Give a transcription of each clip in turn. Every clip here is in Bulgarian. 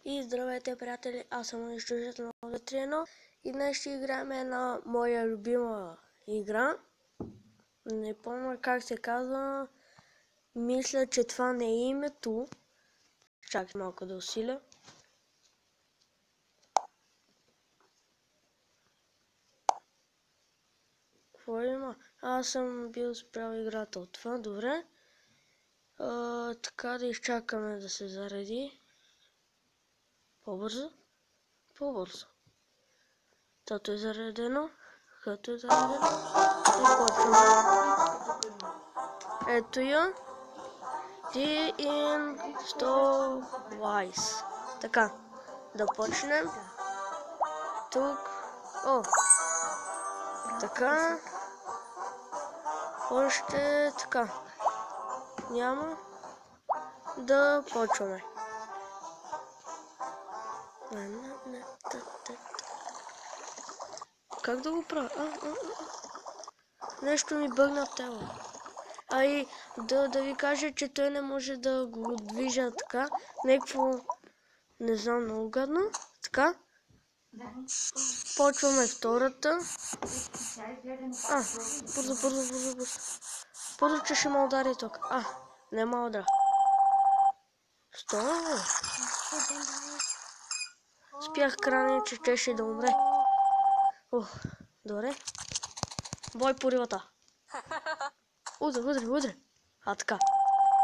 И здравейте, приятели, аз съм унищожител на 3.1 и днес ще играем една моя любима игра. Не помня как се казва. Мисля, че това не е името. Чакай малко да усиля. Какво има? Аз съм бил спрял играта от това. Добре. Така да изчакаме да се зареди. По-бързо. По-бързо. Тото е заредено. Като е заредено. И почваме. Ето я. The Installwise. Така. Да почнем. Тук. О. Така. Още така. Няма. Да почваме. Как да го правя? Нещо ми бъгна в тело. И да ви кажа, че той не може да го движа така. Някакво, не знам, много гадно. Така. Почваме втората. Бързо. Първо, че ще ме удари тук. Не ме удара. Що? Спях крайне, че щеше да умре. Добре. Бой по ривата. Удря. Така.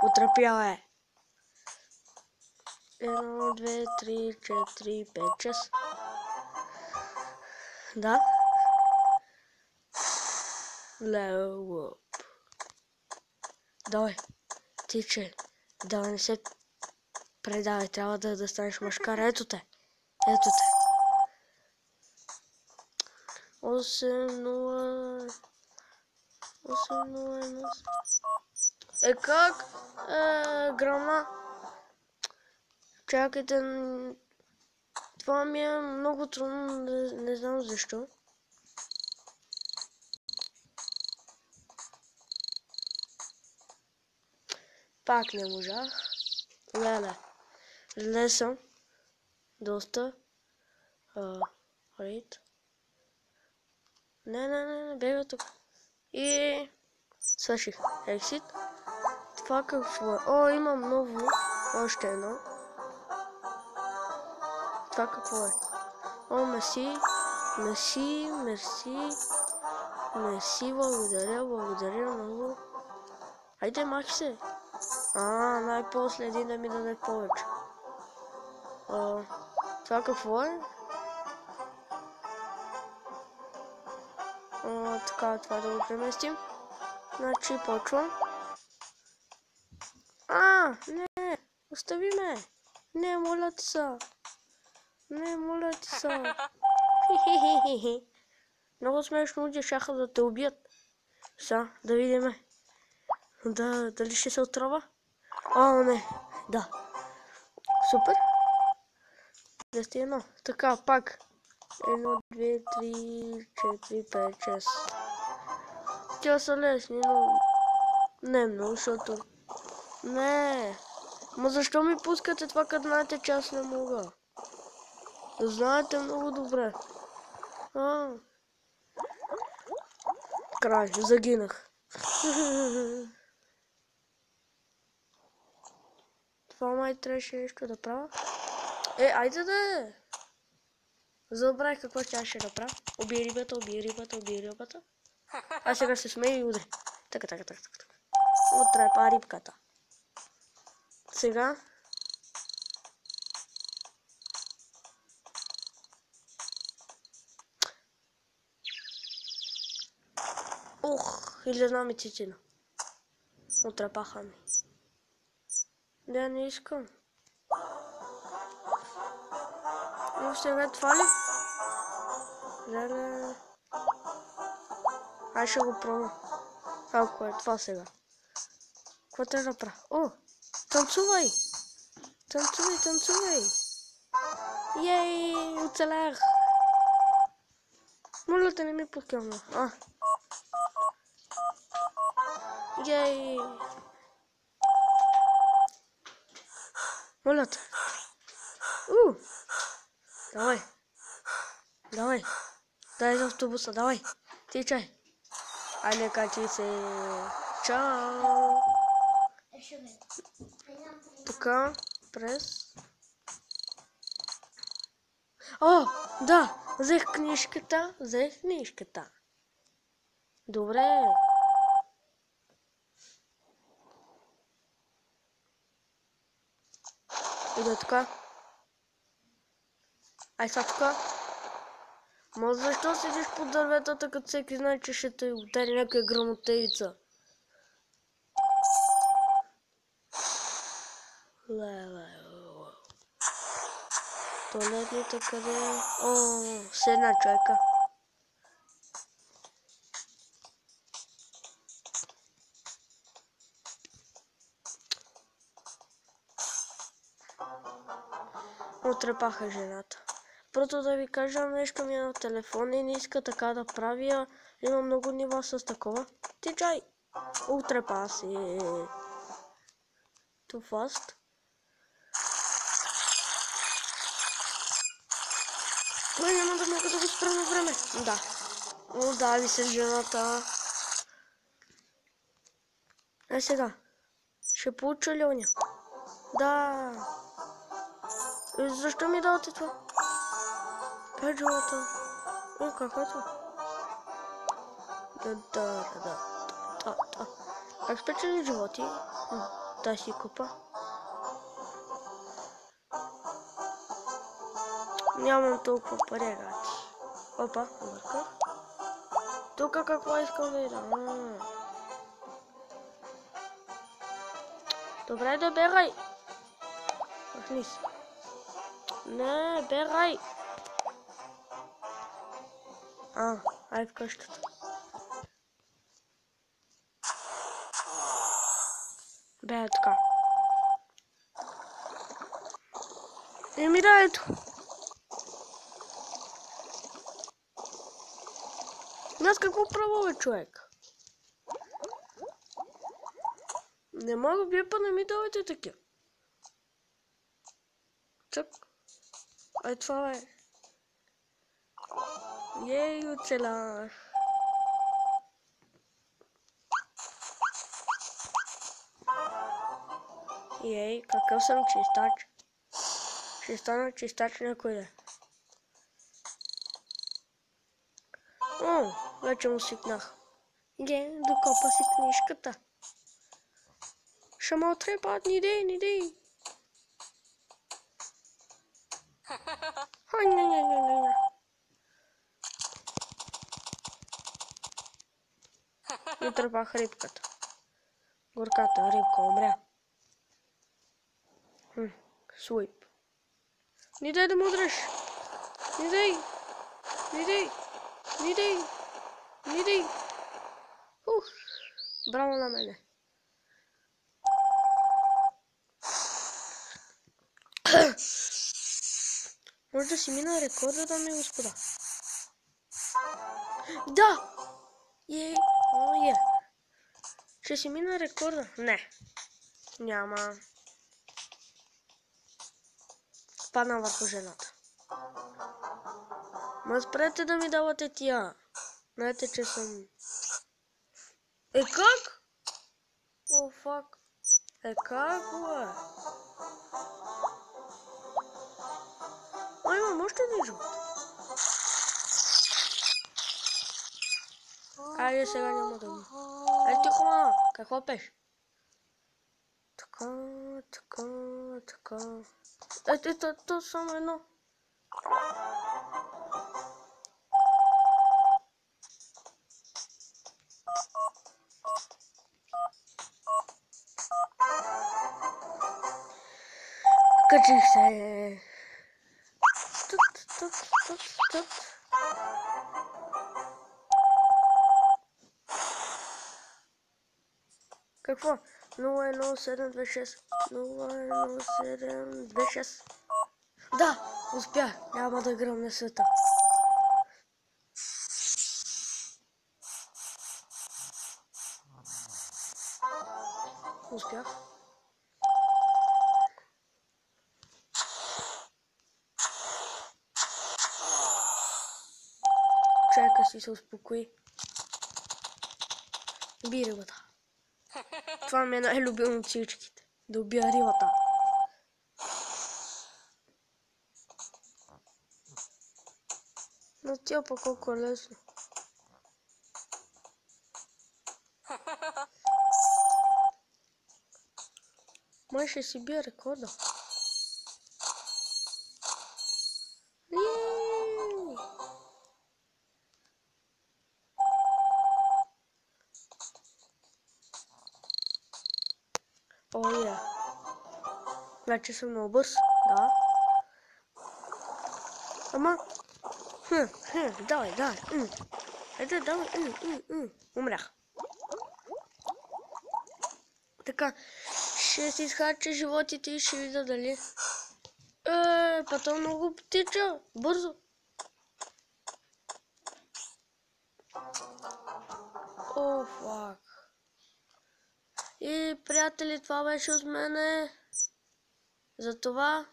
Утрепял е. 1, 2, 3, 4, 5, 6. Да. Level up. Давай. Тиче. Давай, не се предавай. Трябва да станеш мъжкар. Ето те. 8-0. Как? Грама. Чакайте. Това ми е много трудно. Не знам защо. Пак не можах. Леле. Зле съм. Доста. Рейд. Не, бега тук. И свърших. Exit. Това какво е? Имам ново. Още едно. Това какво е? Мерси, благодаря много. Айде, махи се. Най-после един да ми даде повече. Това какво е? Така, това да го преместим. Значи, почвам. Не! Остави ме! Не, моля ти са! Много смешно, че шаха да те убият. Да видим. Дали ще се отрова? Не. Да. Супер. 201. Така, пак. 1, 2, 3, 4, 5, 6. Тя са лесни, но не много, защото... Не. Ма защо ми пускате това, като знаете, че аз не мога? Знаете много добре. Край, загинах. Това май трябваше нещо да правя. Айде да! Забравих какво ще да правя. Убий рибата. Сега се смея и удари. Така. Отрепа рибката. Сега. Или една метицина. Отрепаха ми. Да, не искам. Но сега това ли? Да. Аз ще го пробвам. Ако е това сега. Какво трябва да правя? Танцувай! Ей, оцелях! Моля те, не ми пускам. Ей! Моля те. Давай. Давай. Дай за автобуса, давай. Тичай. Айде, качи се. Чао. Така, през. О, да, взех книжката. Добре. Иде така. Ай сега така. Ма защо седиш по дърветата, като всеки знае, че ще те удари някаква грамотевица? Туалетните къде? О, с една човека. Отрепаха жената. Просто да ви кажа, нещо ми е на телефона и не иска така да правя. Има много нива с такова. Тичай! Отрепа си. Too fast. Ой, няма да мога да го спра на време. Да. Удави се жената. Е сега. Ще получа ли оня? Да. И защо ми давате това? 5 живота. Какво е това? Да. Как спечели животи? Да си купа. Нямам толкова пари, гати. Опа, върка. Тук какво искам да идам? Добре, да берай. Махни се. Не, берай. Ай в къщата. Бе, така. Еми да, ето. Аз какво право, бе, човек? Не мога, вие па не ми давайте такива. Чак. Ай, това е. Ей, оцелях. Ей, какъв съм чистач. Ще стана чистач някой ден. О, вече му свикнах. Докопа си книжката. Ще ме отрепат, не дей. Не. Отрепах рибката. Горката рибка умря. Суип. Не дай да му удреш. Не дай. Браво на мене. Може да си мина рекорда, дами и господа. Да! Ще си мина рекорда? Не. Няма. Падна върху жената. Ма спрете да ми давате тия. Знаете, че съм... как? О, фак. Как, бе? Имам още един живот. Айде, сега няма да го. Тихо, мама. Какво пеш? Така. Ето само едно. Качих се. Тут. Какво? 01726. Да, успях. Няма да гръмне света. Успях. Нека си се успокои. Уби рибата. Това ми е най-любимо от всичките. Да убия рибата. Но тя пък колко е лесно. Май ще си бия рекорда. О, е. Вече съм много бърз, да. Ама... давай. Айде, давай. Умрях. Така, ще си изхарча животите и ще видя дали... пътъл много птича. Бързо. О, фак. И, приятели, това беше от мене. Затова